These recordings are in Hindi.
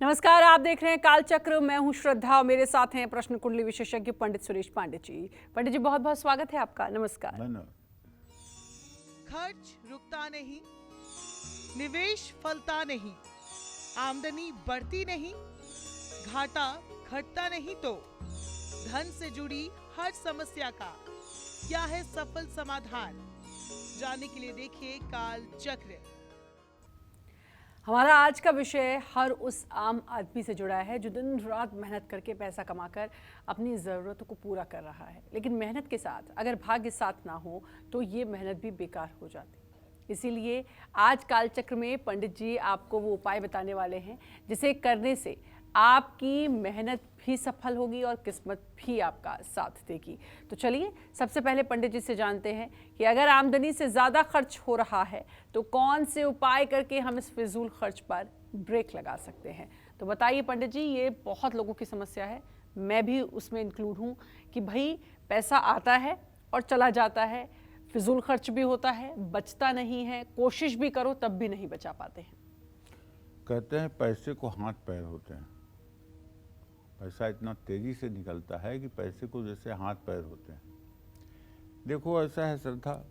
नमस्कार, आप देख रहे हैं कालचक्र। मैं हूं श्रद्धा और मेरे साथ हैं प्रश्न कुंडली विशेषज्ञ पंडित सुरेश पांडे जी। पंडित जी, बहुत बहुत स्वागत है आपका। नमस्कार। खर्च रुकता नहीं, निवेश फलता नहीं, आमदनी बढ़ती नहीं, घाटा घटता नहीं, तो धन से जुड़ी हर समस्या का क्या है सफल समाधान? जानने के लिए देखिए काल चक्र। हमारा आज का विषय हर उस आम आदमी से जुड़ा है जो दिन रात मेहनत करके पैसा कमाकर अपनी ज़रूरतों को पूरा कर रहा है, लेकिन मेहनत के साथ अगर भाग्य साथ ना हो तो ये मेहनत भी बेकार हो जाती। इसीलिए आज कालचक्र में पंडित जी आपको वो उपाय बताने वाले हैं जिसे करने से आपकी मेहनत भी सफल होगी और किस्मत भी आपका साथ देगी। तो चलिए सबसे पहले पंडित जी से जानते हैं कि अगर आमदनी से ज़्यादा खर्च हो रहा है तो कौन से उपाय करके हम इस फिजूल खर्च पर ब्रेक लगा सकते हैं। तो बताइए पंडित जी, ये बहुत लोगों की समस्या है, मैं भी उसमें इंक्लूड हूँ कि भाई पैसा आता है और चला जाता है, फिजूल खर्च भी होता है, बचता नहीं है, कोशिश भी करो तब भी नहीं बचा पाते हैं। कहते हैं पैसे को हाथ पैर होते हैं। पैसा इतना तेजी से निकलता है कि पैसे को जैसे हाथ पैर होते हैं। देखो ऐसा है श्रद्धा,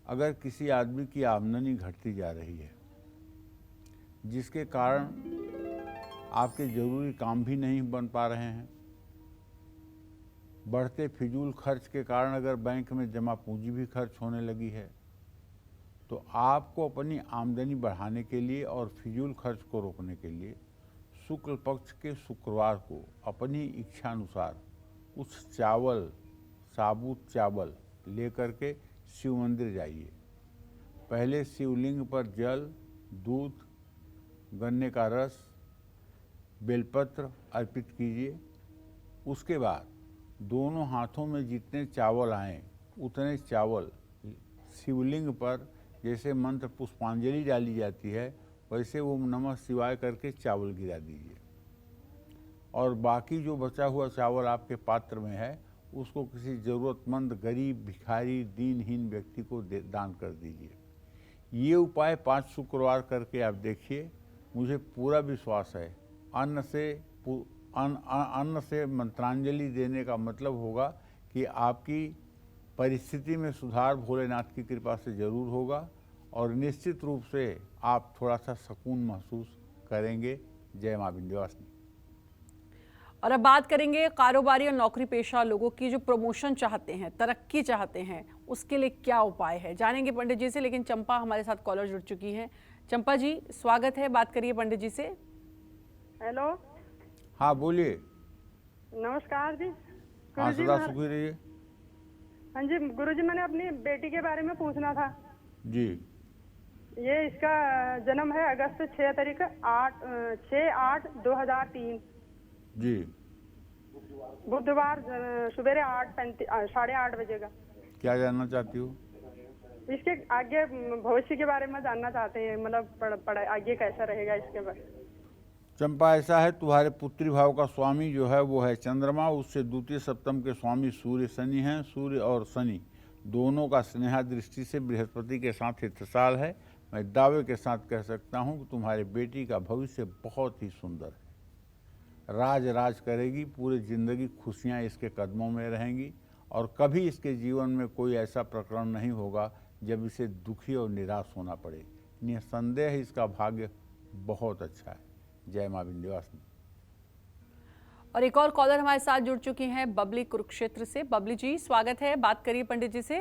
अगर किसी आदमी की आमदनी घटती जा रही है जिसके कारण आपके ज़रूरी काम भी नहीं बन पा रहे हैं, बढ़ते फिजूल खर्च के कारण अगर बैंक में जमा पूंजी भी खर्च होने लगी है, तो आपको अपनी आमदनी बढ़ाने के लिए और फिजूल खर्च को रोकने के लिए शुक्ल पक्ष के शुक्रवार को अपनी इच्छा अनुसार कुछ चावल, साबुत चावल लेकर के शिव मंदिर जाइए। पहले शिवलिंग पर जल, दूध, गन्ने का रस, बेलपत्र अर्पित कीजिए। उसके बाद दोनों हाथों में जितने चावल आए उतने चावल शिवलिंग पर जैसे मंत्र पुष्पांजलि डाली जाती है वैसे वो नमः शिवाय करके चावल गिरा दीजिए, और बाकी जो बचा हुआ चावल आपके पात्र में है उसको किसी ज़रूरतमंद, गरीब, भिखारी, दीनहीन व्यक्ति को दान कर दीजिए। ये उपाय 5 शुक्रवार करके आप देखिए, मुझे पूरा विश्वास है अन्न से मंत्रांजलि देने का मतलब होगा कि आपकी परिस्थिति में सुधार भोलेनाथ की कृपा से जरूर होगा और निश्चित रूप से आप थोड़ा सा सुकून महसूस करेंगे। जय मां विंध्यवासिनी। और अब बात करेंगे कारोबारी और नौकरी पेशा लोगों की जो प्रमोशन चाहते हैं, तरक्की चाहते हैं, उसके लिए क्या उपाय है, जानेंगे पंडित जी से। लेकिन चंपा हमारे साथ कॉलर जुड़ चुकी हैं। चंपा जी स्वागत है, बात करिए पंडित जी से। हेलो। हाँ बोलिए। नमस्कार जी। हाँ सदा सुखी रहिए। हाँ जी गुरुजी, मैंने अपनी बेटी के बारे में पूछना था जी। ये इसका जन्म है अगस्त 6 तारीख 6/8/2003 जी। बुधवार सवेरे 8:30 बजे का। क्या जानना चाहती हो? इसके आगे भविष्य के बारे में जानना चाहते हैं, मतलब पढ़ाई आगे कैसा रहेगा इसके बारे। चंपा ऐसा है, तुम्हारे पुत्री भाव का स्वामी जो है वो है चंद्रमा, उससे द्वितीय सप्तम के स्वामी सूर्य शनि हैं। सूर्य और शनि दोनों का स्नेहा दृष्टि से बृहस्पति के साथ इत्तेसाल है। मैं दावे के साथ कह सकता हूं कि तुम्हारी बेटी का भविष्य बहुत ही सुंदर है। राज करेगी, पूरी जिंदगी खुशियां इसके कदमों में रहेंगी और कभी इसके जीवन में कोई ऐसा प्रकरण नहीं होगा जब इसे दुखी और निराश होना पड़े। निसंदेह इसका भाग्य बहुत अच्छा है। जय मां विंध्यवासिनी। और एक और कॉलर हमारे साथ जुड़ चुकी हैं, बबली कुरुक्षेत्र से। बबली जी स्वागत है, बात करिए पंडित जी से।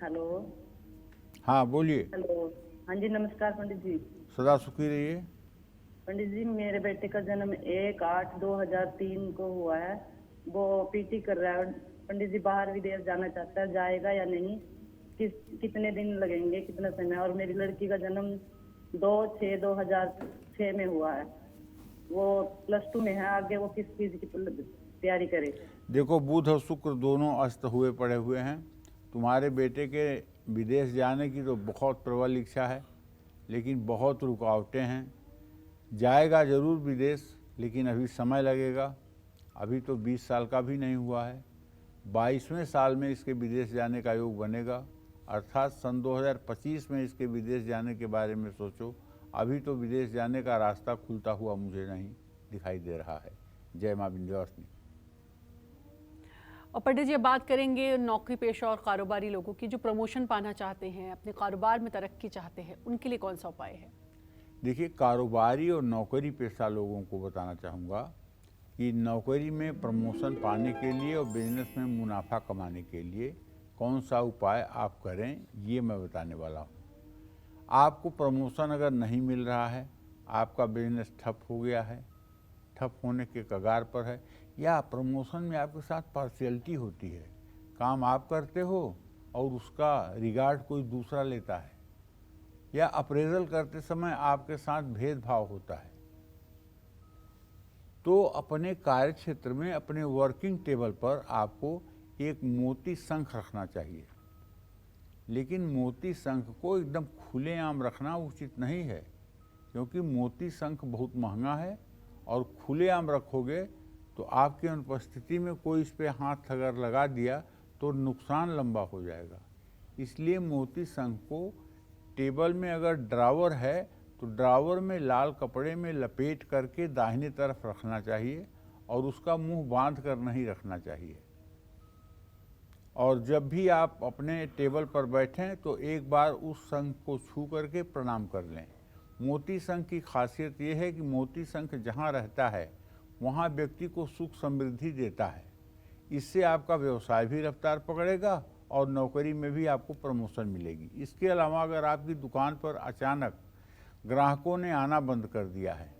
हेलो। हाँ बोलिए। हेलो। हाँ जी नमस्कार पंडित जी। सदा सुखी रहिए। पंडित जी मेरे बेटे का जन्म 1/8/2003 को हुआ है। वो पीटी कर रहा है पंडित जी, बाहर विदेश जाना चाहता है, जाएगा या नहीं, कितने दिन लगेंगे, कितना समय? और मेरी लड़की का जन्म 2/6/2006 में हुआ है। वो +2 में है, आगे वो किस चीज की तैयारी करे? देखो बुध और शुक्र दोनों अस्त हुए पड़े हुए हैं। तुम्हारे बेटे के विदेश जाने की तो बहुत प्रबल इच्छा है, लेकिन बहुत रुकावटें हैं। जाएगा ज़रूर विदेश, लेकिन अभी समय लगेगा। अभी तो 20 साल का भी नहीं हुआ है। 22वें साल में इसके विदेश जाने का योग बनेगा, अर्थात सन 2025 में इसके विदेश जाने के बारे में सोचो। अभी तो विदेश जाने का रास्ता खुलता हुआ मुझे नहीं दिखाई दे रहा है। जय माँ विंध्यवासिनी। और पंडित जी अब बात करेंगे नौकरी पेशा और कारोबारी लोगों की जो प्रमोशन पाना चाहते हैं, अपने कारोबार में तरक्की चाहते हैं, उनके लिए कौन सा उपाय है? देखिए, कारोबारी और नौकरी पेशा लोगों को बताना चाहूँगा कि नौकरी में प्रमोशन पाने के लिए और बिजनेस में मुनाफा कमाने के लिए कौन सा उपाय आप करें, ये मैं बताने वाला हूँ। आपको प्रमोशन अगर नहीं मिल रहा है, आपका बिजनेस ठप हो गया है, ठप होने के कगार पर है, या प्रमोशन में आपके साथ पार्शियलिटी होती है, काम आप करते हो और उसका रिगार्ड कोई दूसरा लेता है, या अप्रेजल करते समय आपके साथ भेदभाव होता है, तो अपने कार्य क्षेत्र में अपने वर्किंग टेबल पर आपको एक मोती शंख रखना चाहिए। लेकिन मोती शंख को एकदम खुलेआम रखना उचित नहीं है, क्योंकि मोती शंख बहुत महंगा है और खुलेआम रखोगे तो आपकी अनुपस्थिति में कोई इस पे हाथ अगर लगा दिया तो नुकसान लंबा हो जाएगा। इसलिए मोती शंख को टेबल में अगर ड्रावर है तो ड्रावर में लाल कपड़े में लपेट करके दाहिने तरफ रखना चाहिए और उसका मुंह बांध कर नहीं रखना चाहिए। और जब भी आप अपने टेबल पर बैठें तो एक बार उस शंख को छू करके प्रणाम कर लें। मोती शंख की खासियत ये है कि मोती शंख जहाँ रहता है वहाँ व्यक्ति को सुख समृद्धि देता है। इससे आपका व्यवसाय भी रफ्तार पकड़ेगा और नौकरी में भी आपको प्रमोशन मिलेगी। इसके अलावा अगर आपकी दुकान पर अचानक ग्राहकों ने आना बंद कर दिया है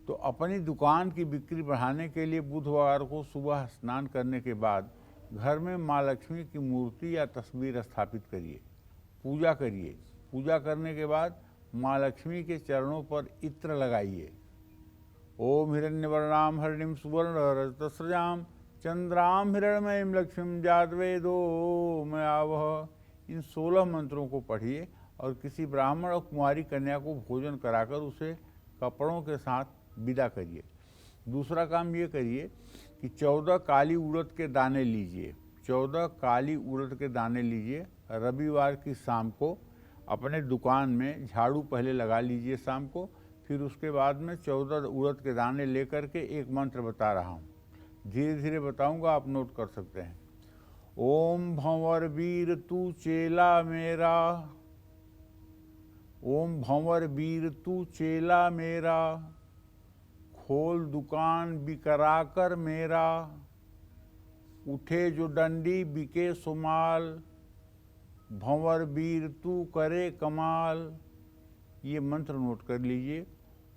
तो अपनी दुकान की बिक्री बढ़ाने के लिए बुधवार को सुबह स्नान करने के बाद घर में माँ लक्ष्मी की मूर्ति या तस्वीर स्थापित करिए, पूजा करिए। पूजा करने के बाद माँ लक्ष्मी के चरणों पर इत्र लगाइए। ओम हिरण्यवर्णाम हरिणीम सुवर्ण रजतस्रजाम चंद्राम हिरण्मयीं लक्ष्मीं जातवेदो मयावह। इन 16 मंत्रों को पढ़िए और किसी ब्राह्मण और कुंवारी कन्या को भोजन कराकर उसे कपड़ों के साथ विदा करिए। दूसरा काम ये करिए कि 14 काली उड़द के दाने लीजिए। 14 काली उड़द के दाने लीजिए। रविवार की शाम को अपने दुकान में झाड़ू पहले लगा लीजिए शाम को, फिर उसके बाद में 14 उड़द के दाने लेकर के एक मंत्र बता रहा हूँ, धीरे धीरे बताऊंगा, आप नोट कर सकते हैं। ओम भंवर वीर तू चेला मेरा, ओम भंवर वीर तू चेला मेरा, खोल दुकान बिकरा कर मेरा, उठे जो डंडी बिके सुमाल, भंवर वीर तू करे कमाल। ये मंत्र नोट कर लीजिए।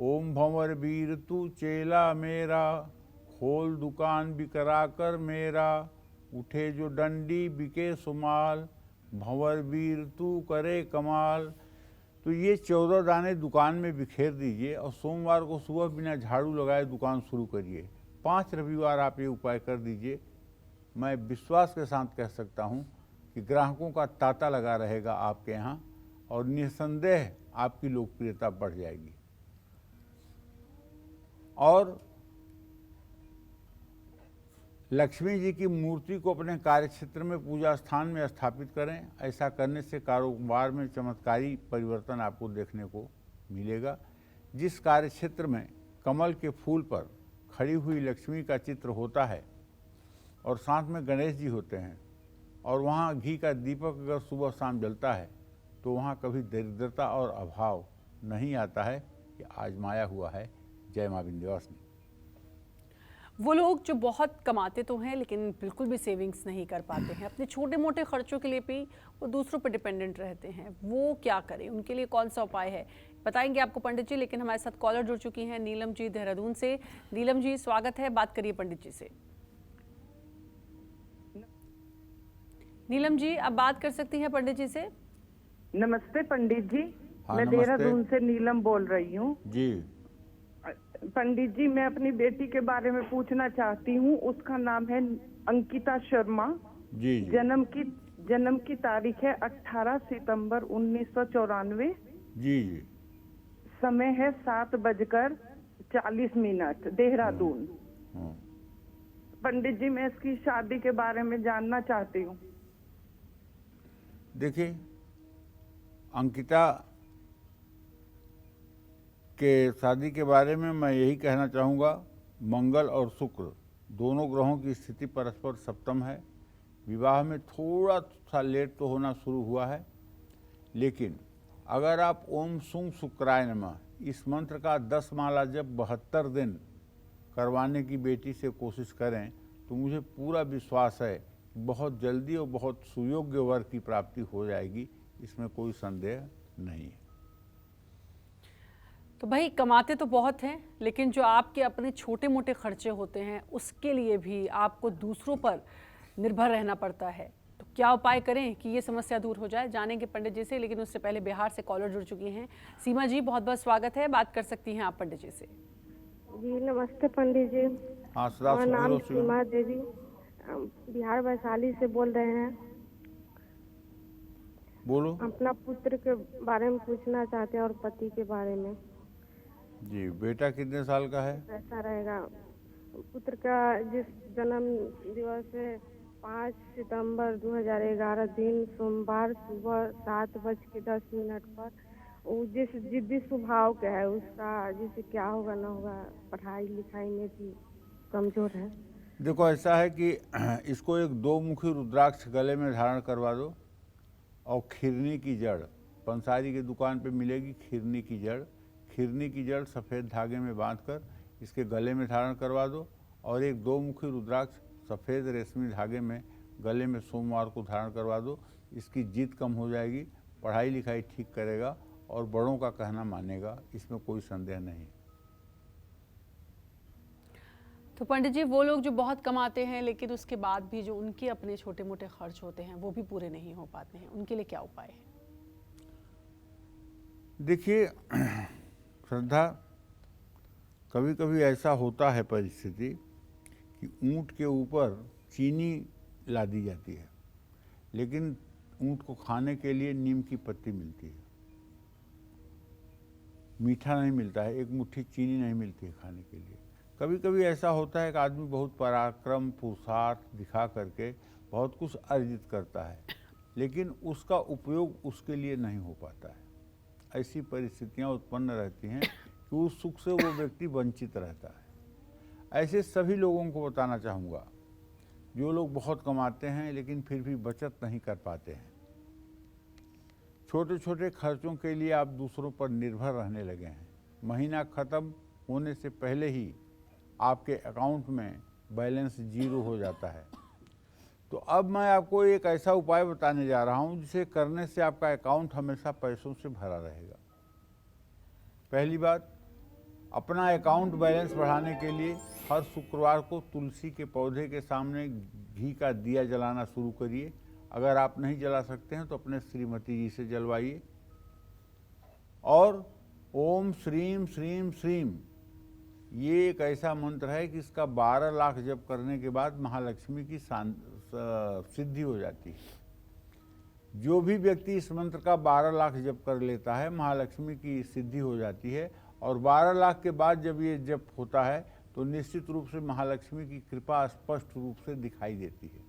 ओम भंवर वीर तू चेला मेरा, खोल दुकान बिकरा कर मेरा, उठे जो डंडी बिके सुमाल, भंवर वीर तू करे कमाल। तो ये 14 दाने दुकान में बिखेर दीजिए और सोमवार को सुबह बिना झाड़ू लगाए दुकान शुरू करिए। 5 रविवार आप ये उपाय कर दीजिए। मैं विश्वास के साथ कह सकता हूँ कि ग्राहकों का तांता लगा रहेगा आपके यहाँ और निसंदेह आपकी लोकप्रियता बढ़ जाएगी। और लक्ष्मी जी की मूर्ति को अपने कार्य क्षेत्र में पूजा स्थान में स्थापित करें। ऐसा करने से कारोबार में चमत्कारी परिवर्तन आपको देखने को मिलेगा। जिस कार्य क्षेत्र में कमल के फूल पर खड़ी हुई लक्ष्मी का चित्र होता है और साथ में गणेश जी होते हैं और वहाँ घी का दीपक अगर सुबह शाम जलता है तो वहाँ कभी दरिद्रता और अभाव नहीं आता है, कि आजमाया हुआ है। जय माँ विंध्यवासिनी। वो लोग जो बहुत कमाते तो हैं लेकिन बिल्कुल भी सेविंग्स नहीं कर पाते हैं, अपने छोटे मोटे खर्चों के लिए भी वो दूसरों पर डिपेंडेंट रहते हैं, वो क्या करें, उनके लिए कौन सा उपाय है बताएंगे आपको पंडित जी। लेकिन हमारे साथ कॉलर जुड़ चुकी हैं नीलम जी देहरादून से। नीलम जी स्वागत है, बात करिए पंडित जी से। नीलम जी आप बात कर सकती हैं पंडित जी से। नमस्ते पंडित जी। हाँ, मैं नमस्ते। देहरादून से नीलम बोल रही हूँ। जी पंडित जी, मैं अपनी बेटी के बारे में पूछना चाहती हूँ। उसका नाम है अंकिता शर्मा। जी जी जन्म की तारीख है 18 सितंबर 1994। जी जी। समय है 7:40 देहरादून। हाँ। पंडित जी, मैं इसकी शादी के बारे में जानना चाहती हूँ। देखिए, अंकिता के शादी के बारे में मैं यही कहना चाहूँगा, मंगल और शुक्र दोनों ग्रहों की स्थिति परस्पर सप्तम है। विवाह में थोड़ा सा लेट तो होना शुरू हुआ है, लेकिन अगर आप ओम सुं शुक्राय नमः इस मंत्र का 10 माला जब 72 दिन करवाने की बेटी से कोशिश करें तो मुझे पूरा विश्वास है कि बहुत जल्दी और बहुत सुयोग्य वर की प्राप्ति हो जाएगी, इसमें कोई संदेह नहीं है। तो भाई कमाते तो बहुत हैं, लेकिन जो आपके अपने छोटे मोटे खर्चे होते हैं उसके लिए भी आपको दूसरों पर निर्भर रहना पड़ता है। तो क्या उपाय करें कि ये समस्या दूर हो जाए, जानेंगे पंडित जी से। लेकिन उससे पहले बिहार से कॉलर जुड़ चुकी हैं। सीमा जी, बहुत बहुत स्वागत है, बात कर सकती हैं आप पंडित जी से। जी नमस्ते पंडित जी। हाँ, सदा मेरा नाम सुखी रहो। सीमा देवी, बिहार वैशाली से बोल रहे हैं। बोलो अपना पुत्र के बारे में पूछना चाहते हैं और पति के बारे में। जी। बेटा कितने साल का है? कैसा रहेगा? पुत्र का जिस जन्म दिवस है 5 सितंबर 2011 दिन सोमवार सुबह 7:10 पर, वो जिस जिद्दी स्वभाव का है उसका, जिसे क्या होगा ना होगा, पढ़ाई लिखाई में भी कमजोर है। देखो, ऐसा है कि इसको एक 2 मुखी रुद्राक्ष गले में धारण करवा दो और खिरनी की जड़, पंसारी की दुकान पे मिलेगी खिरनी की जड़। खिरनी की जड़ सफ़ेद धागे में बांधकर इसके गले में धारण करवा दो और एक 2 मुखी रुद्राक्ष सफ़ेद रेशमी धागे में गले में सोमवार को धारण करवा दो। इसकी जिद कम हो जाएगी, पढ़ाई लिखाई ठीक करेगा और बड़ों का कहना मानेगा, इसमें कोई संदेह नहीं। तो पंडित जी, वो लोग जो बहुत कमाते हैं लेकिन उसके बाद भी जो उनके अपने छोटे मोटे खर्च होते हैं वो भी पूरे नहीं हो पाते हैं, उनके लिए क्या उपाय है? देखिए श्रद्धा, कभी कभी ऐसा होता है परिस्थिति कि ऊंट के ऊपर चीनी ला दी जाती है, लेकिन ऊंट को खाने के लिए नीम की पत्ती मिलती है, मीठा नहीं मिलता है, एक मुट्ठी चीनी नहीं मिलती है खाने के लिए। कभी कभी ऐसा होता है कि आदमी बहुत पराक्रम पुरुषार्थ दिखा करके बहुत कुछ अर्जित करता है, लेकिन उसका उपयोग उसके लिए नहीं हो पाता है। ऐसी परिस्थितियां उत्पन्न रहती हैं कि उस सुख से वो व्यक्ति वंचित रहता है। ऐसे सभी लोगों को बताना चाहूँगा जो लोग बहुत कमाते हैं लेकिन फिर भी बचत नहीं कर पाते हैं। छोटे छोटे खर्चों के लिए आप दूसरों पर निर्भर रहने लगे हैं। महीना ख़त्म होने से पहले ही आपके अकाउंट में बैलेंस 0 हो जाता है। तो अब मैं आपको एक ऐसा उपाय बताने जा रहा हूं जिसे करने से आपका अकाउंट हमेशा पैसों से भरा रहेगा। पहली बात, अपना अकाउंट बैलेंस बढ़ाने के लिए हर शुक्रवार को तुलसी के पौधे के सामने घी का दिया जलाना शुरू करिए। अगर आप नहीं जला सकते हैं तो अपने श्रीमती जी से जलवाइए। और ओम श्रीम श्रीम श्रीम, ये एक ऐसा मंत्र है कि इसका 12 लाख जप करने के बाद महालक्ष्मी की सिद्धि हो जाती है। जो भी व्यक्ति इस मंत्र का 12 लाख जप कर लेता है, महालक्ष्मी की सिद्धि हो जाती है। और 12 लाख के बाद जब ये जप होता है तो निश्चित रूप से महालक्ष्मी की कृपा स्पष्ट रूप से दिखाई देती है।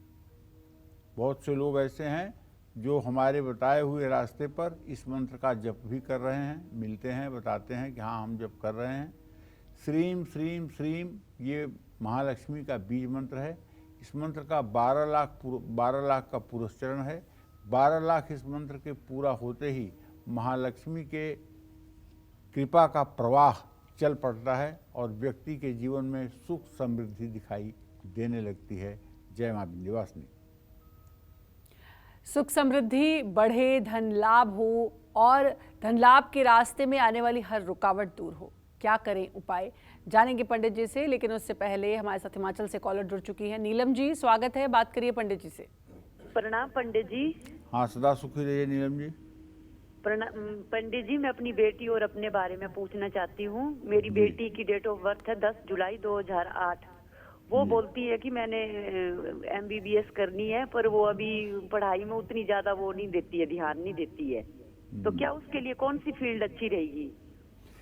बहुत से लोग ऐसे हैं जो हमारे बताए हुए रास्ते पर इस मंत्र का जप भी कर रहे हैं, मिलते हैं, बताते हैं कि हाँ हम जप कर रहे हैं। श्रीम श्रीम श्रीम ये महालक्ष्मी का बीज मंत्र है। इस मंत्र का 12 लाख का पुरस्चरण है। 12 लाख इस मंत्र के पूरा होते ही महालक्ष्मी के कृपा का प्रवाह चल पड़ता है और व्यक्ति के जीवन में सुख समृद्धि दिखाई देने लगती है। जय मां विंध्यवासिनी। सुख समृद्धि बढ़े, धन लाभ हो और धन लाभ के रास्ते में आने वाली हर रुकावट दूर हो। क्या करें उपाय, जानेंगे पंडित जी से। लेकिन उससे पहले हमारे साथ हिमाचल से कॉलर जुड़ चुकी है। नीलम जी, स्वागत है, बात करिए पंडित जी से। प्रणाम पंडित जी। हाँ, सदा सुखी रहिए नीलम जी। प्रणाम पंडित जी, मैं अपनी बेटी और अपने बारे में पूछना चाहती हूँ। मेरी बेटी की डेट ऑफ बर्थ है 10 जुलाई 2008। वो बोलती है कि मैंने MBBS करनी है, पर वो अभी पढ़ाई में उतनी ज्यादा वो नहीं देती है, ध्यान नहीं देती है। तो क्या उसके लिए कौन सी फील्ड अच्छी रहेगी?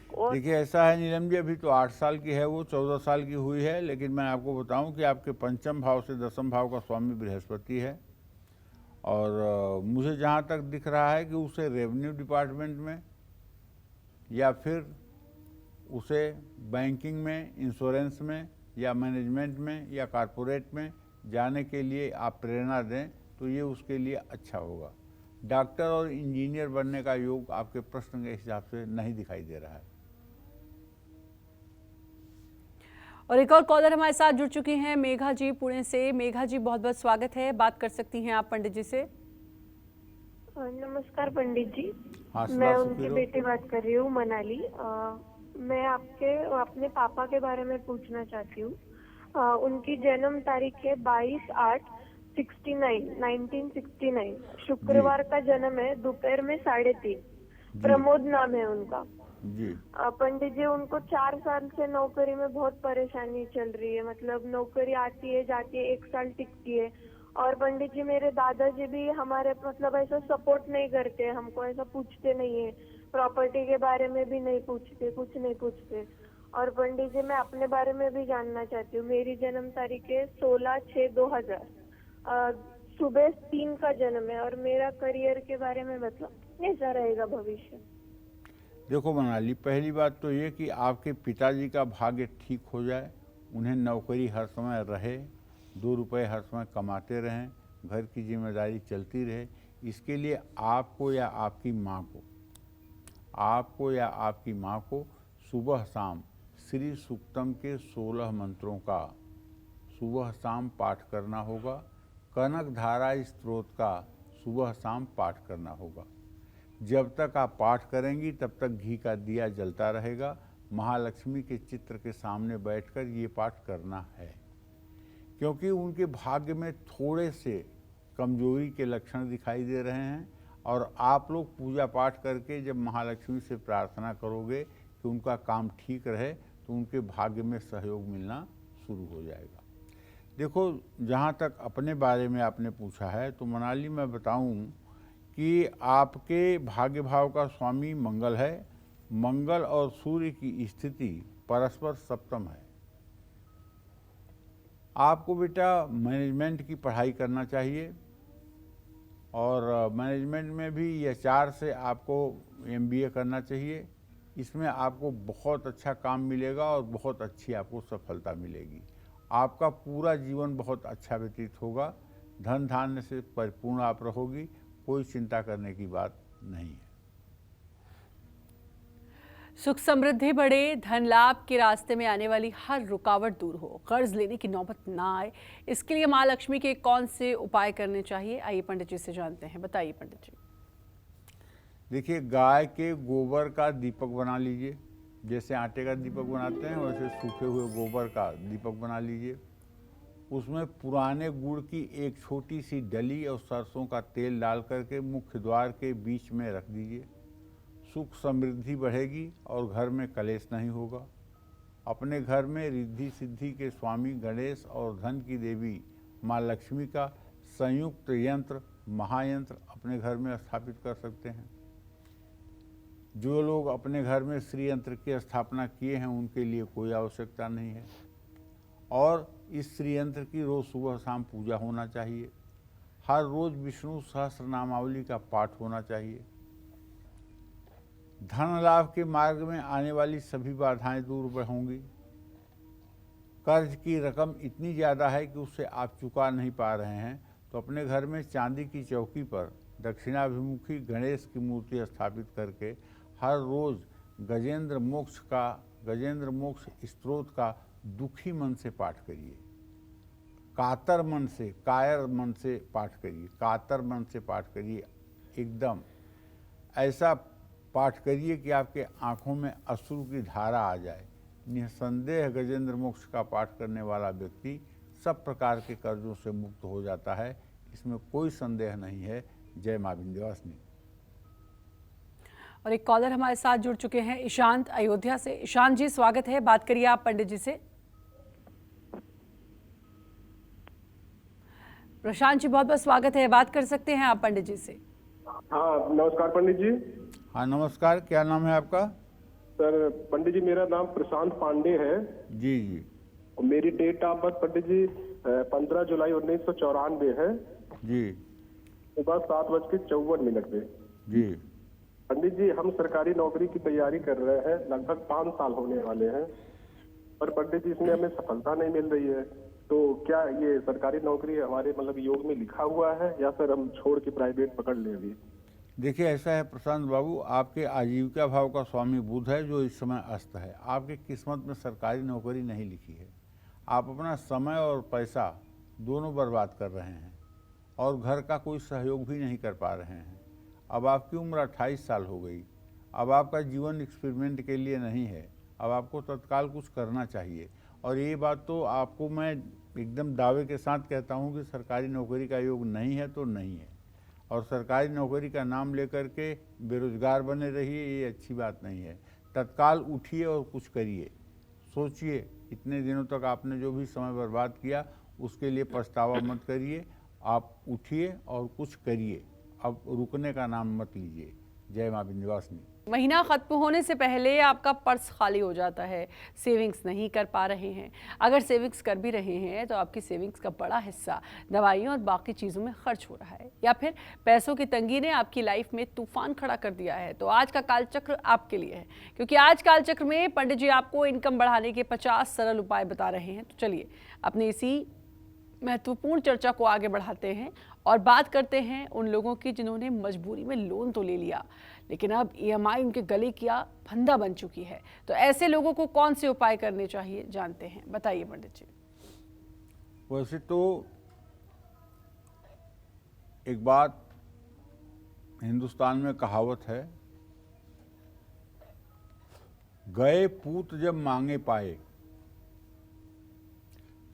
देखिए, ऐसा है नीलम जी, अभी तो 8 साल की है वो, 14 साल की हुई है। लेकिन मैं आपको बताऊं कि आपके पंचम भाव से दसम भाव का स्वामी बृहस्पति है और मुझे जहां तक दिख रहा है कि उसे रेवेन्यू डिपार्टमेंट में या फिर उसे बैंकिंग में, इंश्योरेंस में या मैनेजमेंट में या कॉरपोरेट में जाने के लिए आप प्रेरणा दें तो ये उसके लिए अच्छा होगा। डॉक्टर और इंजीनियर बनने का योग आपके प्रश्न के हिसाब से नहीं दिखाई दे रहा है। और एक और कॉलर हमारे साथ जुड़ चुकी हैं, मेघा जी पुणे से। मेघा जी, बहुत बहुत स्वागत है, बात कर सकती हैं आप पंडित जी से। नमस्कार पंडित जी। हाँ, मैं उनकी बेटी बात कर रही हूँ, मनाली। मैं अपने पापा के बारे में पूछना चाहती हूँ। उनकी जन्म तारीख है 22/8/1969। शुक्रवार का जन्म है, दोपहर में 3:30। प्रमोद नाम है उनका जी। पंडित जी, उनको 4 साल से नौकरी में बहुत परेशानी चल रही है। मतलब नौकरी आती है, जाती है, 1 साल टिकती है। और पंडित जी, मेरे दादाजी भी हमारे मतलब ऐसा सपोर्ट नहीं करते, हमको ऐसा पूछते नहीं है, प्रॉपर्टी के बारे में भी नहीं पूछते, कुछ नहीं पूछते। और पंडित जी, मैं अपने बारे में भी जानना चाहती हूँ। मेरी जन्म तारीख है 16/6/2000। सुबह 3 का जन्म है। और मेरा करियर के बारे में मतलब कैसा रहेगा भविष्य? देखो मनाली, पहली बात तो ये कि आपके पिताजी का भाग्य ठीक हो जाए, उन्हें नौकरी हर समय रहे, 2 रुपए हर समय कमाते रहें, घर की जिम्मेदारी चलती रहे। इसके लिए आपको या आपकी माँ को सुबह शाम श्री सूक्तम के 16 मंत्रों का सुबह शाम पाठ करना होगा। कनक धारा स्त्रोत का सुबह शाम पाठ करना होगा। जब तक आप पाठ करेंगी तब तक घी का दिया जलता रहेगा। महालक्ष्मी के चित्र के सामने बैठकर ये पाठ करना है, क्योंकि उनके भाग्य में थोड़े से कमजोरी के लक्षण दिखाई दे रहे हैं। और आप लोग पूजा पाठ करके जब महालक्ष्मी से प्रार्थना करोगे कि उनका काम ठीक रहे तो उनके भाग्य में सहयोग मिलना शुरू हो जाएगा। देखो, जहाँ तक अपने बारे में आपने पूछा है तो मनाली, मैं बताऊं कि आपके भाग्य भाव का स्वामी मंगल है। मंगल और सूर्य की स्थिति परस्पर सप्तम है। आपको बेटा मैनेजमेंट की पढ़ाई करना चाहिए, और मैनेजमेंट में भी HR से आपको MBA करना चाहिए। इसमें आपको बहुत अच्छा काम मिलेगा और बहुत अच्छी आपको सफलता मिलेगी। आपका पूरा जीवन बहुत अच्छा व्यतीत होगा। धन धान्य से परिपूर्ण आप रहोगी, कोई चिंता करने की बात नहीं है। सुख समृद्धि बढ़े, धन लाभ के रास्ते में आने वाली हर रुकावट दूर हो, कर्ज लेने की नौबत ना आए, इसके लिए माँ लक्ष्मी के कौन से उपाय करने चाहिए, आइए पंडित जी से जानते हैं। बताइए पंडित जी। देखिए, गाय के गोबर का दीपक बना लीजिए। जैसे आटे का दीपक बनाते हैं वैसे सूखे हुए गोबर का दीपक बना लीजिए। उसमें पुराने गुड़ की एक छोटी सी डली और सरसों का तेल डाल करके मुख्य द्वार के बीच में रख दीजिए। सुख समृद्धि बढ़ेगी और घर में कलेश नहीं होगा। अपने घर में रिद्धि सिद्धि के स्वामी गणेश और धन की देवी माँ लक्ष्मी का संयुक्त यंत्र, महायंत्र अपने घर में स्थापित कर सकते हैं। जो लोग अपने घर में श्री यंत्र की स्थापना किए हैं उनके लिए कोई आवश्यकता नहीं है। और इस श्री यंत्र की रोज सुबह शाम पूजा होना चाहिए। हर रोज विष्णु सहस्त्र नामावली का पाठ होना चाहिए। धन लाभ के मार्ग में आने वाली सभी बाधाएं दूर होंगी। कर्ज की रकम इतनी ज़्यादा है कि उससे आप चुका नहीं पा रहे हैं तो अपने घर में चांदी की चौकी पर दक्षिणाभिमुखी गणेश की मूर्ति स्थापित करके हर रोज गजेंद्र मोक्ष स्त्रोत का दुखी मन से पाठ करिए। कातर मन से पाठ करिए। कातर मन से पाठ करिए। एकदम ऐसा पाठ करिए कि आपके आंखों में अश्रु की धारा आ जाए। निसंदेह गजेंद्र मोक्ष का पाठ करने वाला व्यक्ति सब प्रकार के कर्जों से मुक्त हो जाता है, इसमें कोई संदेह नहीं है। जय मां विंध्यवासिनी। और एक कॉलर हमारे साथ जुड़ चुके हैं, ईशांत अयोध्या से। ईशांत जी, स्वागत है, बात करिए आप पंडित जी से। प्रशांत जी, बहुत बहुत स्वागत है, बात कर सकते हैं आप पंडित जी से। हाँ, नमस्कार पंडित जी। हाँ नमस्कार, क्या नाम है आपका? सर पंडित जी, मेरा नाम प्रशांत पांडे है। जी जी। मेरी डेट ऑफ बर्थ पंडित जी 15 जुलाई 1994 है जी। सुबह 7:54 पे। जी। पंडित जी, हम सरकारी नौकरी की तैयारी कर रहे हैं, लगभग 5 साल होने वाले हैं, पर पंडित जी इसमें हमें सफलता नहीं मिल रही है। तो क्या ये सरकारी नौकरी हमारे मतलब योग में लिखा हुआ है, या सर हम छोड़ के प्राइवेट पकड़ लें अभी? देखिए, ऐसा है प्रशांत बाबू, आपके आजीविका भाव का स्वामी बुध है जो इस समय अस्त है। आपकी किस्मत में सरकारी नौकरी नहीं लिखी है। आप अपना समय और पैसा दोनों बर्बाद कर रहे हैं और घर का कोई सहयोग भी नहीं कर पा रहे हैं। अब आपकी उम्र 28 साल हो गई। अब आपका जीवन एक्सपेरिमेंट के लिए नहीं है। अब आपको तत्काल कुछ करना चाहिए। और ये बात तो आपको मैं एकदम दावे के साथ कहता हूँ कि सरकारी नौकरी का योग नहीं है तो नहीं है। और सरकारी नौकरी का नाम लेकर के बेरोजगार बने रहिए, ये अच्छी बात नहीं है। तत्काल उठिए और कुछ करिए, सोचिए। इतने दिनों तक आपने जो भी समय बर्बाद किया उसके लिए पछतावा मत करिए। आप उठिए और कुछ करिए, अब रुकने का नाम मत लीजिए। जय माँ विंध्यवासिनी। महीना खत्म होने से पहले आपका पर्स खाली हो जाता है, सेविंग्स नहीं कर पा रहे हैं। अगर सेविंग्स कर भी रहे हैं तो आपकी सेविंग्स का बड़ा हिस्सा दवाइयों और बाकी चीज़ों में खर्च हो रहा है, या फिर पैसों की तंगी ने आपकी लाइफ में तूफान खड़ा कर दिया है। तो आज का कालचक्र आपके लिए है, क्योंकि आज कालचक्र में पंडित जी आपको इनकम बढ़ाने के 50 सरल उपाय बता रहे हैं। तो चलिए अपनी इसी महत्वपूर्ण चर्चा को आगे बढ़ाते हैं और बात करते हैं उन लोगों की जिन्होंने मजबूरी में लोन तो ले लिया, लेकिन अब ईएमआई उनके गले की फंदा बन चुकी है। तो ऐसे लोगों को कौन से उपाय करने चाहिए, जानते हैं। बताइए पंडित जी। वैसे तो एक बात हिंदुस्तान में कहावत है, गए पूत जब मांगे पाए।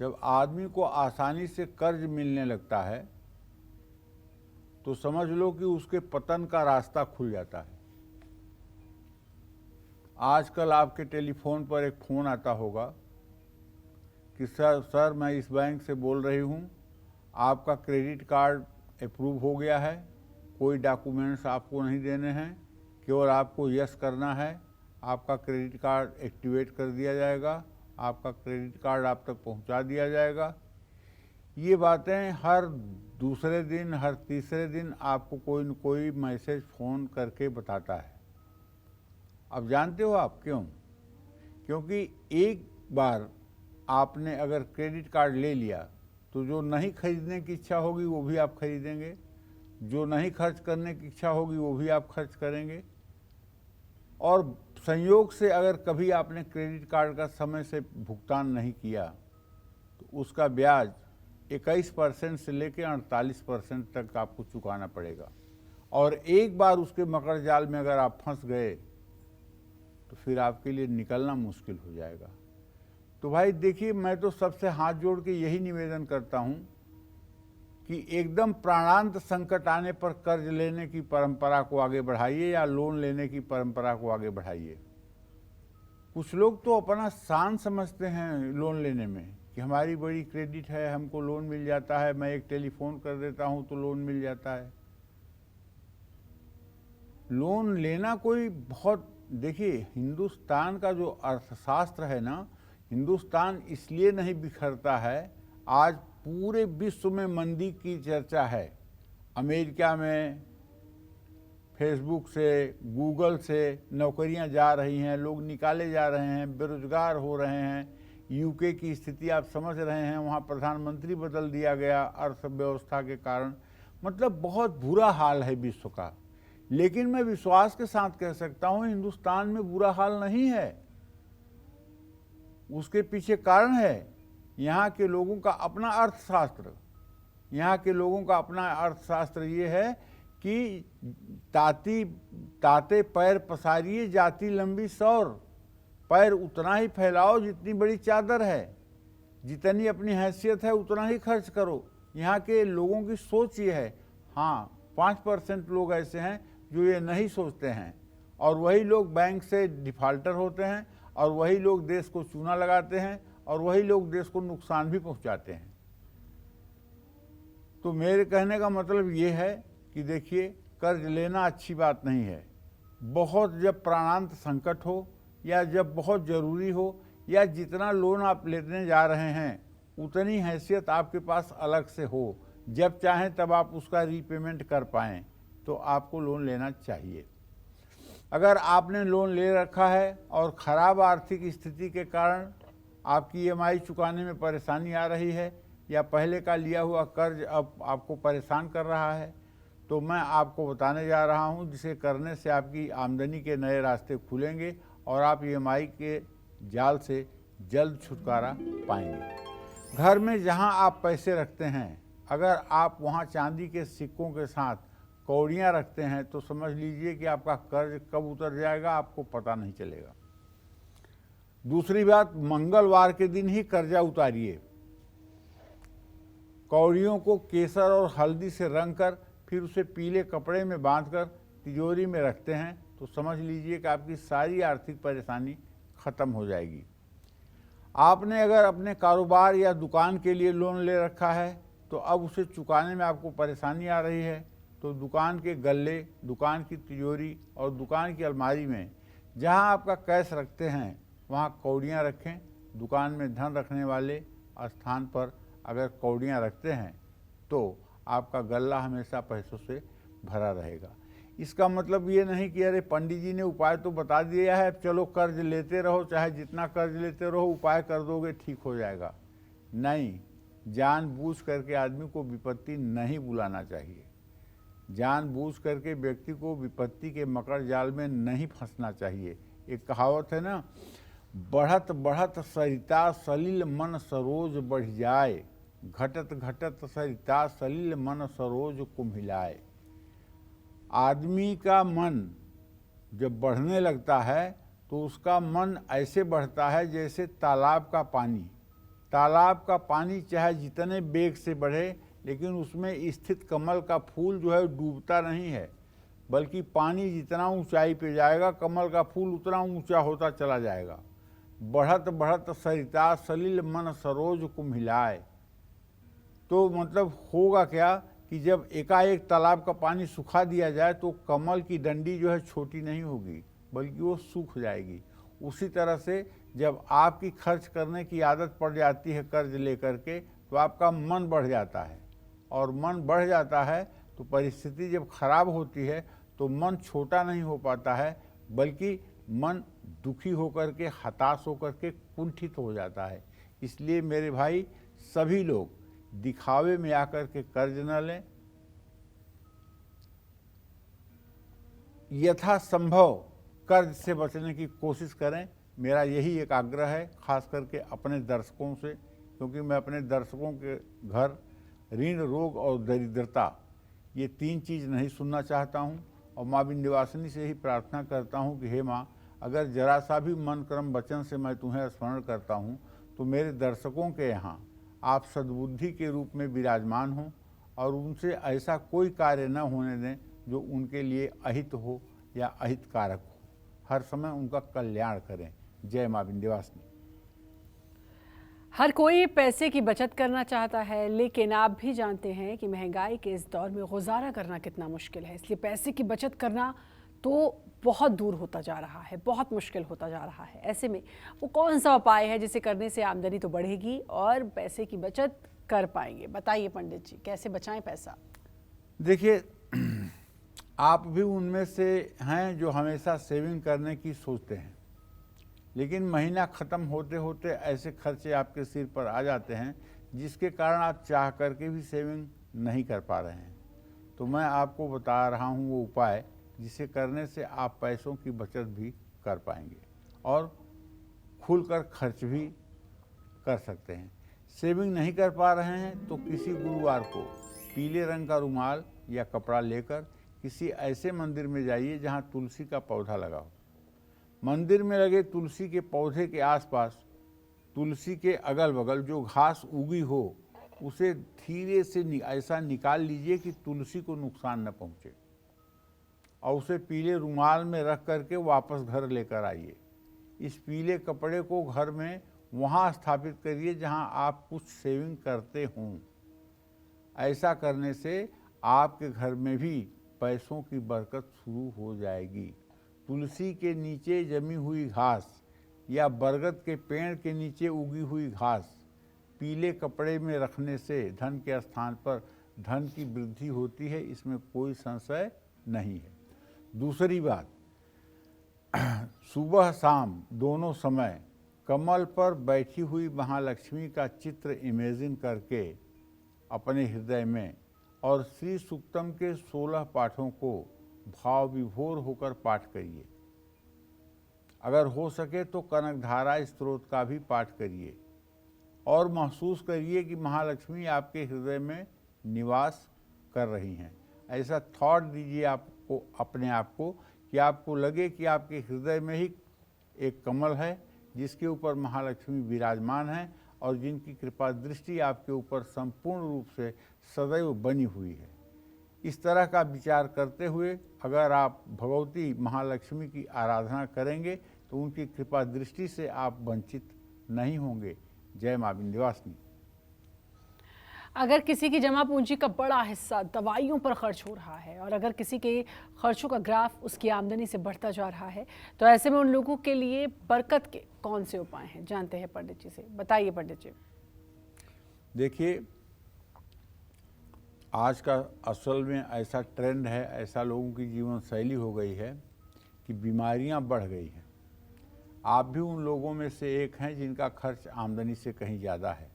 जब आदमी को आसानी से कर्ज मिलने लगता है तो समझ लो कि उसके पतन का रास्ता खुल जाता है। आजकल आपके टेलीफोन पर एक फ़ोन आता होगा कि सर मैं इस बैंक से बोल रही हूँ, आपका क्रेडिट कार्ड अप्रूव हो गया है, कोई डॉक्यूमेंट्स आपको नहीं देने हैं, केवल आपको यस करना है, आपका क्रेडिट कार्ड एक्टिवेट कर दिया जाएगा, आपका क्रेडिट कार्ड आप तक पहुंचा दिया जाएगा। ये बातें हर दूसरे दिन, हर तीसरे दिन आपको कोई न कोई मैसेज फ़ोन करके बताता है। अब जानते हो आप क्यों? क्योंकि एक बार आपने अगर क्रेडिट कार्ड ले लिया तो जो नहीं खरीदने की इच्छा होगी वो भी आप खरीदेंगे, जो नहीं खर्च करने की इच्छा होगी वो भी आप खर्च करेंगे। और संयोग से अगर कभी आपने क्रेडिट कार्ड का समय से भुगतान नहीं किया तो उसका ब्याज 21% से लेकर 48% तक आपको चुकाना पड़ेगा। और एक बार उसके मकर जाल में अगर आप फंस गए तो फिर आपके लिए निकलना मुश्किल हो जाएगा। तो भाई देखिए, मैं तो सबसे हाथ जोड़ के यही निवेदन करता हूँ कि एकदम प्राणांत संकट आने पर कर्ज लेने की परंपरा को आगे बढ़ाइए या लोन लेने की परंपरा को आगे बढ़ाइए। कुछ लोग तो अपना शान समझते हैं लोन लेने में कि हमारी बड़ी क्रेडिट है, हमको लोन मिल जाता है, मैं एक टेलीफोन कर देता हूं तो लोन मिल जाता है। लोन लेना कोई बहुत, देखिए हिंदुस्तान का जो अर्थशास्त्र है ना, हिंदुस्तान इसलिए नहीं बिखरता है। आज पूरे विश्व में मंदी की चर्चा है। अमेरिका में फेसबुक से, गूगल से नौकरियां जा रही हैं, लोग निकाले जा रहे हैं, बेरोजगार हो रहे हैं। यूके की स्थिति आप समझ रहे हैं, वहाँ प्रधानमंत्री बदल दिया गया अर्थव्यवस्था के कारण। मतलब बहुत बुरा हाल है विश्व का। लेकिन मैं विश्वास के साथ कह सकता हूँ हिंदुस्तान में बुरा हाल नहीं है। उसके पीछे कारण है यहाँ के लोगों का अपना अर्थशास्त्र। यहाँ के लोगों का अपना अर्थशास्त्र ये है कि ताते पैर पसारिए जाती लंबी सौर। पैर उतना ही फैलाओ जितनी बड़ी चादर है, जितनी अपनी हैसियत है उतना ही खर्च करो। यहाँ के लोगों की सोच ये है। हाँ, 5% लोग ऐसे हैं जो ये नहीं सोचते हैं, और वही लोग बैंक से डिफाल्टर होते हैं, और वही लोग देश को चूना लगाते हैं, और वही लोग देश को नुकसान भी पहुंचाते हैं। तो मेरे कहने का मतलब ये है कि देखिए, कर्ज लेना अच्छी बात नहीं है। बहुत जब प्राणांत संकट हो या जब बहुत ज़रूरी हो, या जितना लोन आप लेने जा रहे हैं उतनी हैसियत आपके पास अलग से हो, जब चाहें तब आप उसका रीपेमेंट कर पाएँ, तो आपको लोन लेना चाहिए। अगर आपने लोन ले रखा है और ख़राब आर्थिक स्थिति के कारण आपकी ईएमआई चुकाने में परेशानी आ रही है या पहले का लिया हुआ कर्ज अब आपको परेशान कर रहा है, तो मैं आपको बताने जा रहा हूं, जिसे करने से आपकी आमदनी के नए रास्ते खुलेंगे और आप ईएमआई के जाल से जल्द छुटकारा पाएंगे। घर में जहां आप पैसे रखते हैं, अगर आप वहां चांदी के सिक्कों के साथ कौड़ियाँ रखते हैं तो समझ लीजिए कि आपका कर्ज कब उतर जाएगा आपको पता नहीं चलेगा। दूसरी बात, मंगलवार के दिन ही कर्जा उतारिए। कौड़ियों को केसर और हल्दी से रंग कर फिर उसे पीले कपड़े में बांधकर तिजोरी में रखते हैं तो समझ लीजिए कि आपकी सारी आर्थिक परेशानी खत्म हो जाएगी। आपने अगर अपने कारोबार या दुकान के लिए लोन ले रखा है तो अब उसे चुकाने में आपको परेशानी आ रही है, तो दुकान के गल्ले, दुकान की तिजोरी और दुकान की अलमारी में जहां आपका कैश रखते हैं वहां कौड़ियाँ रखें। दुकान में धन रखने वाले स्थान पर अगर कौड़ियाँ रखते हैं तो आपका गल्ला हमेशा पैसों से भरा रहेगा। इसका मतलब ये नहीं कि अरे पंडित जी ने उपाय तो बता दिया है, चलो कर्ज लेते रहो, चाहे जितना कर्ज लेते रहो, उपाय कर दोगे ठीक हो जाएगा। नहीं, जानबूझ करके आदमी को विपत्ति नहीं बुलाना चाहिए। जानबूझ करके व्यक्ति को विपत्ति के मकर जाल में नहीं फंसना चाहिए। एक कहावत है ना, बढ़त बढ़त सरिता सलिल मन सरोज बढ़ जाए, घटत घटत सरिता सलिल मन सरोज कुम्हिलाए। आदमी का मन जब बढ़ने लगता है तो उसका मन ऐसे बढ़ता है जैसे तालाब का पानी। तालाब का पानी चाहे जितने वेग से बढ़े, लेकिन उसमें स्थित कमल का फूल जो है डूबता नहीं है, बल्कि पानी जितना ऊंचाई पे जाएगा कमल का फूल उतना ऊंचा होता चला जाएगा। बढ़त बढ़त सरिता सलिल मन सरोज कुम्हिलाए। तो मतलब होगा क्या कि जब एकाएक तालाब का पानी सुखा दिया जाए तो कमल की डंडी जो है छोटी नहीं होगी, बल्कि वो सूख जाएगी। उसी तरह से जब आपकी खर्च करने की आदत पड़ जाती है कर्ज लेकर के, तो आपका मन बढ़ जाता है, और मन बढ़ जाता है तो परिस्थिति जब खराब होती है तो मन छोटा नहीं हो पाता है, बल्कि मन दुखी होकर के, हताश होकर के कुंठित हो जाता है। इसलिए मेरे भाई, सभी लोग दिखावे में आकर के कर्ज न लें। यथासंभव कर्ज से बचने की कोशिश करें। मेरा यही एक आग्रह है, खास करके अपने दर्शकों से, क्योंकि मैं अपने दर्शकों के घर ऋण, रोग और दरिद्रता, ये 3 चीज़ नहीं सुनना चाहता हूँ। और माँ विंध्यवासिनी से ही प्रार्थना करता हूँ कि हे माँ, अगर जरा सा भी मन क्रम वचन से मैं तुम्हें स्मरण करता हूँ तो मेरे दर्शकों के यहाँ आप सद्बुद्धि के रूप में विराजमान हों और उनसे ऐसा कोई कार्य न होने दें जो उनके लिए अहित हो या अहितकारक हो। हर समय उनका कल्याण करें। जय माँ विंध्यवासिनी। हर कोई पैसे की बचत करना चाहता है, लेकिन आप भी जानते हैं कि महंगाई के इस दौर में गुजारा करना कितना मुश्किल है। इसलिए पैसे की बचत करना तो बहुत दूर होता जा रहा है, बहुत मुश्किल होता जा रहा है। ऐसे में वो कौन सा उपाय है जिसे करने से आमदनी तो बढ़ेगी और पैसे की बचत कर पाएंगे? बताइए पंडित जी, कैसे बचाएं पैसा? देखिए, आप भी उनमें से हैं जो हमेशा सेविंग करने की सोचते हैं, लेकिन महीना ख़त्म होते होते ऐसे खर्चे आपके सिर पर आ जाते हैं जिसके कारण आप चाह करके भी सेविंग नहीं कर पा रहे हैं। तो मैं आपको बता रहा हूँ वो उपाय जिसे करने से आप पैसों की बचत भी कर पाएंगे और खुलकर खर्च भी कर सकते हैं। सेविंग नहीं कर पा रहे हैं तो किसी गुरुवार को पीले रंग का रुमाल या कपड़ा लेकर किसी ऐसे मंदिर में जाइए जहां तुलसी का पौधा लगा हो। मंदिर में लगे तुलसी के पौधे के आसपास, तुलसी के अगल बगल जो घास उगी हो उसे धीरे से ऐसा निकाल लीजिए कि तुलसी को नुकसान न पहुंचे, और उसे पीले रुमाल में रख करके वापस घर लेकर आइए। इस पीले कपड़े को घर में वहाँ स्थापित करिए जहाँ आप कुछ सेविंग करते हों। ऐसा करने से आपके घर में भी पैसों की बरकत शुरू हो जाएगी। तुलसी के नीचे जमी हुई घास या बरगद के पेड़ के नीचे उगी हुई घास पीले कपड़े में रखने से धन के स्थान पर धन की वृद्धि होती है, इसमें कोई संशय नहीं है। दूसरी बात, सुबह शाम दोनों समय कमल पर बैठी हुई महालक्ष्मी का चित्र इमेजिन करके अपने हृदय में और श्री सूक्तम के 16 पाठों को भाव विभोर होकर पाठ करिए। अगर हो सके तो कनकधारा स्त्रोत का भी पाठ करिए और महसूस करिए कि महालक्ष्मी आपके हृदय में निवास कर रही हैं। ऐसा थॉट दीजिए आपको, अपने आप को, कि आपको लगे कि आपके हृदय में ही एक कमल है जिसके ऊपर महालक्ष्मी विराजमान है और जिनकी कृपा दृष्टि आपके ऊपर संपूर्ण रूप से सदैव बनी हुई है। इस तरह का विचार करते हुए अगर आप भगवती महालक्ष्मी की आराधना करेंगे तो उनकी कृपा दृष्टि से आप वंचित नहीं होंगे। जय मां विंध्यवासिनी। अगर किसी की जमा पूंजी का बड़ा हिस्सा दवाइयों पर खर्च हो रहा है और अगर किसी के खर्चों का ग्राफ उसकी आमदनी से बढ़ता जा रहा है, तो ऐसे में उन लोगों के लिए बरकत के कौन से उपाय हैं, जानते हैं पंडित जी से। बताइए पंडित जी। देखिए, आज का असल में ऐसा ट्रेंड है, ऐसा लोगों की जीवन शैली हो गई है कि बीमारियां बढ़ गई हैं। आप भी उन लोगों में से एक हैं जिनका खर्च आमदनी से कहीं ज़्यादा है।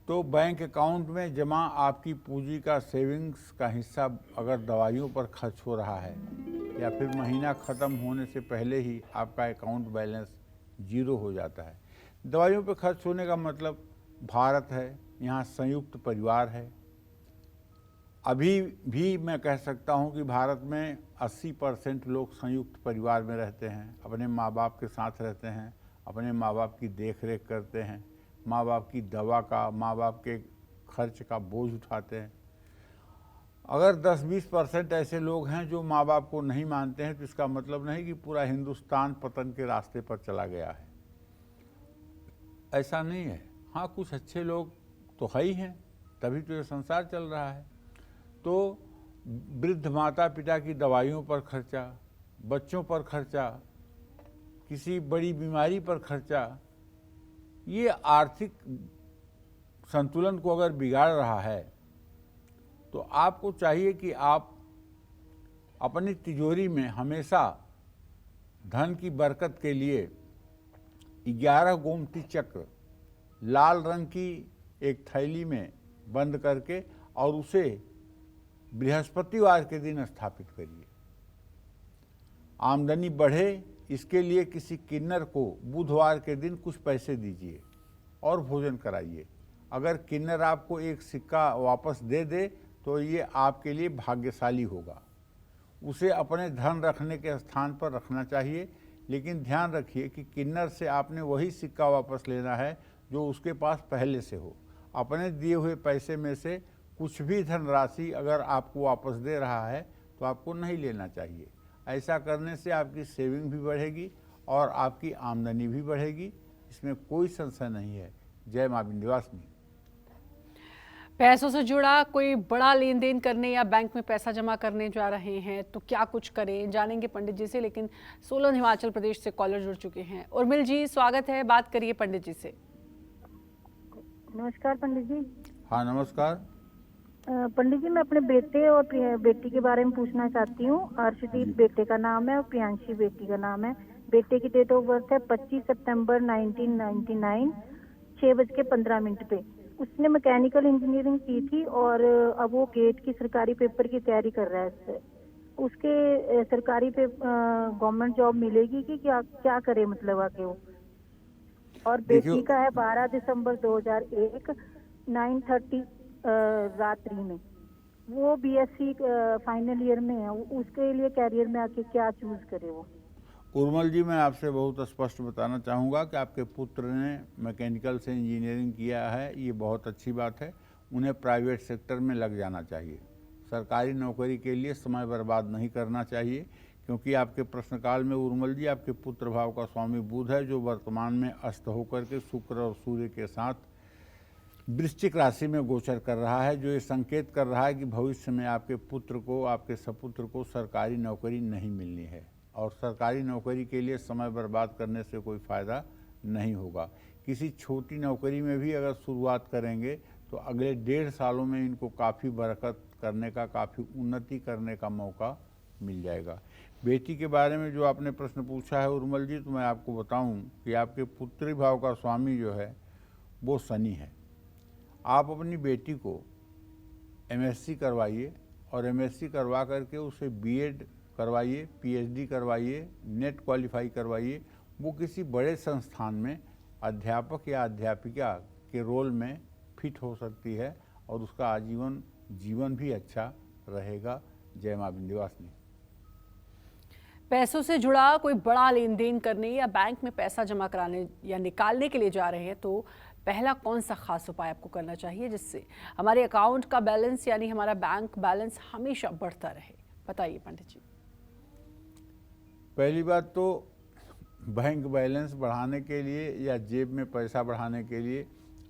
तो बैंक अकाउंट में जमा आपकी पूंजी का सेविंग्स का हिस्सा अगर दवाइयों पर खर्च हो रहा है या फिर महीना ख़त्म होने से पहले ही आपका अकाउंट बैलेंस 0 हो जाता है। दवाइयों पर खर्च होने का मतलब भारत है, यहाँ संयुक्त परिवार है। अभी भी मैं कह सकता हूँ कि भारत में 80% लोग संयुक्त परिवार में रहते हैं, अपने माँ बाप के साथ रहते हैं, अपने माँ बाप की देख रेख करते हैं, माँ बाप की दवा का, माँ बाप के खर्च का बोझ उठाते हैं। अगर 10-20% ऐसे लोग हैं जो माँ बाप को नहीं मानते हैं तो इसका मतलब नहीं कि पूरा हिंदुस्तान पतन के रास्ते पर चला गया है। ऐसा नहीं है। हाँ, कुछ अच्छे लोग तो है ही हैं, तभी तो ये संसार चल रहा है। तो वृद्ध माता पिता की दवाइयों पर खर्चा, बच्चों पर खर्चा, किसी बड़ी बीमारी पर खर्चा, ये आर्थिक संतुलन को अगर बिगाड़ रहा है तो आपको चाहिए कि आप अपनी तिजोरी में हमेशा धन की बरकत के लिए 11 गोमती चक्र लाल रंग की एक थैली में बंद करके और उसे बृहस्पतिवार के दिन स्थापित करिए। आमदनी बढ़े इसके लिए किसी किन्नर को बुधवार के दिन कुछ पैसे दीजिए और भोजन कराइए। अगर किन्नर आपको एक सिक्का वापस दे दे तो ये आपके लिए भाग्यशाली होगा। उसे अपने धन रखने के स्थान पर रखना चाहिए, लेकिन ध्यान रखिए कि किन्नर से आपने वही सिक्का वापस लेना है जो उसके पास पहले से हो। अपने दिए हुए पैसे में से कुछ भी धनराशि अगर आपको वापस दे रहा है तो आपको नहीं लेना चाहिए। ऐसा करने से आपकी सेविंग भी बढ़ेगी और आपकी आमदनी भी बढ़ेगी, इसमें कोई संशय नहीं है। जय मां विंध्यवासिनी। पैसों से जुड़ा कोई बड़ा लेन देन करने या बैंक में पैसा जमा करने जा रहे हैं तो क्या कुछ करें, जानेंगे पंडित जी से। लेकिन सोलन हिमाचल प्रदेश से कॉलर जुड़ चुके हैं। उर्मिल जी, स्वागत है, बात करिए पंडित जी से। नमस्कार पंडित जी। हाँ नमस्कार। पंडित जी, मैं अपने बेटे और बेटी के बारे में पूछना चाहती हूँ। अर्शदीप बेटे का नाम है और प्रियांशी बेटी का नाम है। बेटे की डेट ऑफ बर्थ है 25 सितंबर 1999, 6:15 पे। उसने मैकेनिकल इंजीनियरिंग की थी और अब वो गेट की सरकारी पेपर की तैयारी कर रहा है। उसके सरकारी पे गवर्नमेंट जॉब मिलेगी कि क्या करे, मतलब आगे वो। और बेटी का है 12 दिसंबर 2001, 9:30 रात्रि में। वो बीएससी फाइनल ईयर में है। उसके लिए कैरियर में आके क्या चूज करे वो। उर्मिल जी, मैं आपसे बहुत स्पष्ट बताना चाहूँगा कि आपके पुत्र ने मैकेनिकल से इंजीनियरिंग किया है, ये बहुत अच्छी बात है। उन्हें प्राइवेट सेक्टर में लग जाना चाहिए। सरकारी नौकरी के लिए समय बर्बाद नहीं करना चाहिए, क्योंकि आपके प्रश्नकाल में उर्मिल जी आपके पुत्र भाव का स्वामी बुध है, जो वर्तमान में अस्त होकर के शुक्र और सूर्य के साथ वृश्चिक राशि में गोचर कर रहा है, जो ये संकेत कर रहा है कि भविष्य में आपके पुत्र को, आपके सपुत्र को सरकारी नौकरी नहीं मिलनी है और सरकारी नौकरी के लिए समय बर्बाद करने से कोई फ़ायदा नहीं होगा। किसी छोटी नौकरी में भी अगर शुरुआत करेंगे तो अगले 1.5 सालों में इनको काफ़ी बरकत करने का, काफ़ी उन्नति करने का मौका मिल जाएगा। बेटी के बारे में जो आपने प्रश्न पूछा है उर्मल जी, तो मैं आपको बताऊं कि आपके पुत्री भाव का स्वामी जो है वो शनि है। आप अपनी बेटी को एमएससी करवाइए और एमएससी करवा करके उसे बीएड करवाइए, पीएचडी करवाइए, नेट क्वालिफाई करवाइए। वो किसी बड़े संस्थान में अध्यापक या अध्यापिका के रोल में फिट हो सकती है और उसका आजीवन जीवन भी अच्छा रहेगा। जय मां विंध्यवासिनी। पैसों से जुड़ा कोई बड़ा लेन देन करने या बैंक में पैसा जमा कराने या निकालने के लिए जा रहे हैं तो पहला कौन सा खास उपाय आपको करना चाहिए जिससे हमारे अकाउंट का बैलेंस यानी हमारा बैंक बैलेंस हमेशा बढ़ता रहे? बताइए पंडित जी। पहली बात तो बैंक बैलेंस बढ़ाने के लिए या जेब में पैसा बढ़ाने के लिए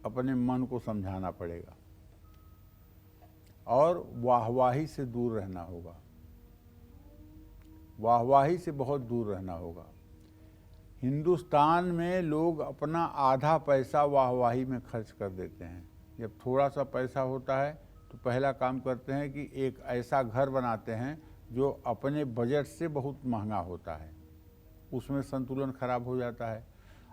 अपने मन को समझाना पड़ेगा और वाहवाही से दूर रहना होगा। वाहवाही से बहुत दूर रहना होगा। हिंदुस्तान में लोग अपना आधा पैसा वाहवाही में खर्च कर देते हैं। जब थोड़ा सा पैसा होता है तो पहला काम करते हैं कि एक ऐसा घर बनाते हैं जो अपने बजट से बहुत महंगा होता है, उसमें संतुलन खराब हो जाता है।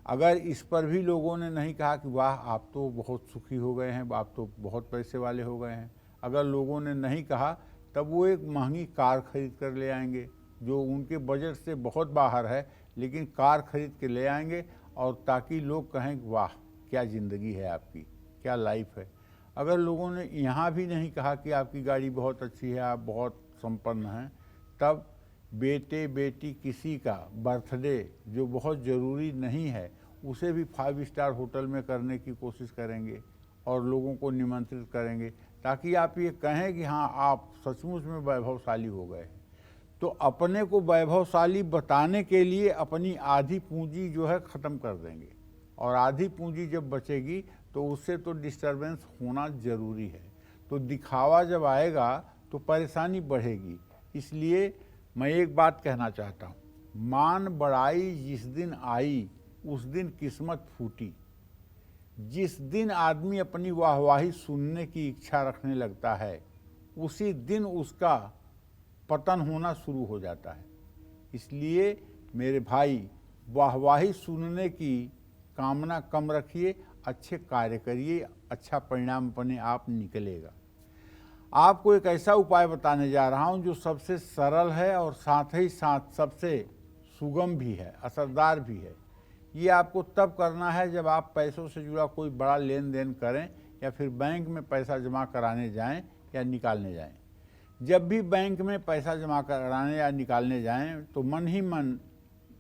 अगर इस पर भी लोगों ने नहीं कहा कि वाह आप तो बहुत सुखी हो गए हैं, आप तो बहुत पैसे वाले हो गए हैं, अगर लोगों ने नहीं कहा तब वो एक महंगी कार खरीद कर ले आएंगे जो उनके बजट से बहुत बाहर है, लेकिन कार खरीद के ले आएंगे और ताकि लोग कहें वाह क्या ज़िंदगी है आपकी, क्या लाइफ है। अगर लोगों ने यहाँ भी नहीं कहा कि आपकी गाड़ी बहुत अच्छी है, आप बहुत संपन्न हैं, तब बेटे बेटी किसी का बर्थडे जो बहुत ज़रूरी नहीं है उसे भी 5 स्टार होटल में करने की कोशिश करेंगे और लोगों को निमंत्रित करेंगे ताकि आप ये कहें कि हाँ आप सचमुच में वैभवशाली हो गए हैं। तो अपने को वैभवशाली बताने के लिए अपनी आधी पूंजी जो है ख़त्म कर देंगे और आधी पूंजी जब बचेगी तो उससे तो डिस्टर्बेंस होना ज़रूरी है। तो दिखावा जब आएगा तो परेशानी बढ़ेगी। इसलिए मैं एक बात कहना चाहता हूँ, मान बड़ाई जिस दिन आई उस दिन किस्मत फूटी। जिस दिन आदमी अपनी वाहवाही सुनने की इच्छा रखने लगता है उसी दिन उसका पतन होना शुरू हो जाता है। इसलिए मेरे भाई वाहवाही सुनने की कामना कम रखिए, अच्छे कार्य करिए, अच्छा परिणाम अपने आप निकलेगा। आपको एक ऐसा उपाय बताने जा रहा हूं जो सबसे सरल है और साथ ही साथ सबसे सुगम भी है, असरदार भी है। ये आपको तब करना है जब आप पैसों से जुड़ा कोई बड़ा लेन देन करें या फिर बैंक में पैसा जमा कराने जाएं या निकालने जाएं। जब भी बैंक में पैसा जमा कराने या निकालने जाएं तो मन ही मन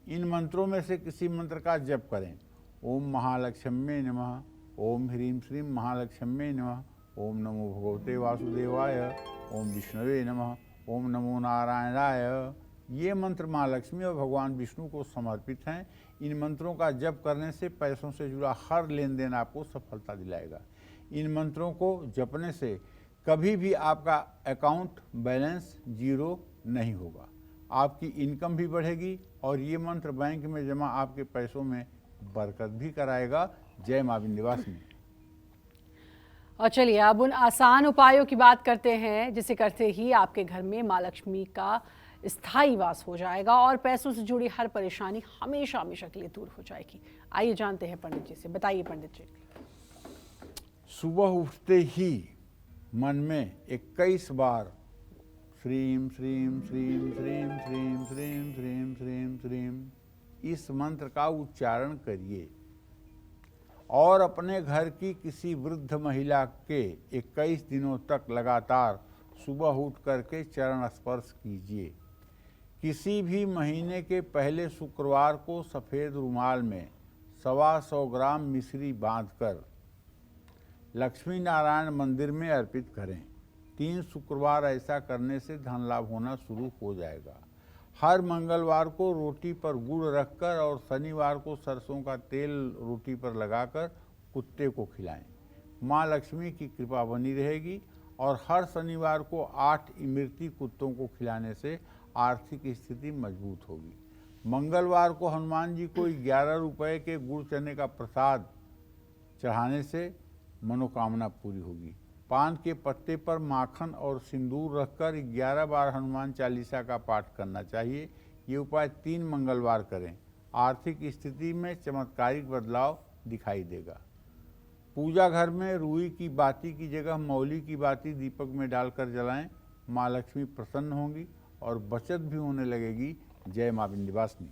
इन मंत्रों में से किसी मंत्र का जप करें। ओम महालक्ष्म्ये नमः, ओम ह्रीं श्रीं महालक्ष्म्ये नमः, ओम नमो भगवते वासुदेवाय, ओम विष्णुवे नमः, ओम नमो नारायणाय। ये मंत्र माँ लक्ष्मी और भगवान विष्णु को समर्पित हैं। इन मंत्रों का जप करने से पैसों से जुड़ा हर लेन देन आपको सफलता दिलाएगा। इन मंत्रों को जपने से कभी भी आपका अकाउंट बैलेंस जीरो नहीं होगा, आपकी इनकम भी बढ़ेगी और ये मंत्र बैंक में जमा आपके पैसों में बरकत भी कराएगा। जय मां विंध्यवासिनी। और चलिए अब उन आसान उपायों की बात करते हैं जिसे करते ही आपके घर में माँ लक्ष्मी का स्थायी वास हो जाएगा और पैसों से जुड़ी हर परेशानी हमेशा हमेशा के लिए दूर हो जाएगी। आइए जानते हैं पंडित जी से। बताइए पंडित जी। सुबह उठते ही मन में 21 बार श्रीम श्रीम श्रीम श्रीम श्रीम श्रीम श्रीम श्रीम श्रीम इस मंत्र का उच्चारण करिए और अपने घर की किसी वृद्ध महिला के 21 दिनों तक लगातार सुबह उठ करके चरण स्पर्श कीजिए। किसी भी महीने के पहले शुक्रवार को सफ़ेद रुमाल में 125 ग्राम मिश्री बांधकर लक्ष्मी नारायण मंदिर में अर्पित करें। 3 शुक्रवार ऐसा करने से धन लाभ होना शुरू हो जाएगा। हर मंगलवार को रोटी पर गुड़ रखकर और शनिवार को सरसों का तेल रोटी पर लगाकर कुत्ते को खिलाएं। माँ लक्ष्मी की कृपा बनी रहेगी और हर शनिवार को 8 इमरती कुत्तों को खिलाने से आर्थिक स्थिति मजबूत होगी। मंगलवार को हनुमान जी को 11 रुपए के गुड़ चने का प्रसाद चढ़ाने से मनोकामना पूरी होगी। पान के पत्ते पर माखन और सिंदूर रखकर 11 बार हनुमान चालीसा का पाठ करना चाहिए। ये उपाय 3 मंगलवार करें। आर्थिक स्थिति में चमत्कारिक बदलाव दिखाई देगा। पूजा घर में रुई की बाती की जगह मौली की बाती दीपक में डालकर जलाएं। माँ लक्ष्मी प्रसन्न होंगी और बचत भी होने लगेगी। जय माँ विंध्यवासिनी।